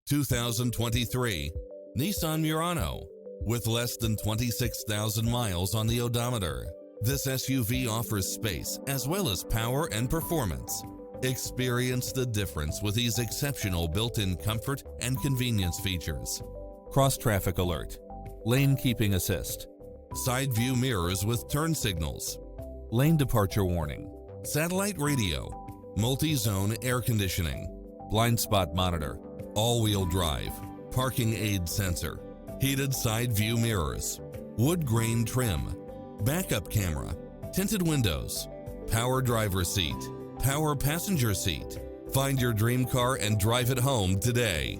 2023 Nissan Murano. With less than 26,000 miles on the odometer, this SUV offers space as well as power and performance. Experience the difference with these exceptional built-in comfort and convenience features. Cross-traffic alert, lane keeping assist, side view mirrors with turn signals, lane departure warning, satellite radio, multi-zone air conditioning, blind spot monitor, all-wheel drive, parking aid sensor, heated side view mirrors, wood grain trim, backup camera, tinted windows, power driver seat, power passenger seat. Find your dream car and drive it home today.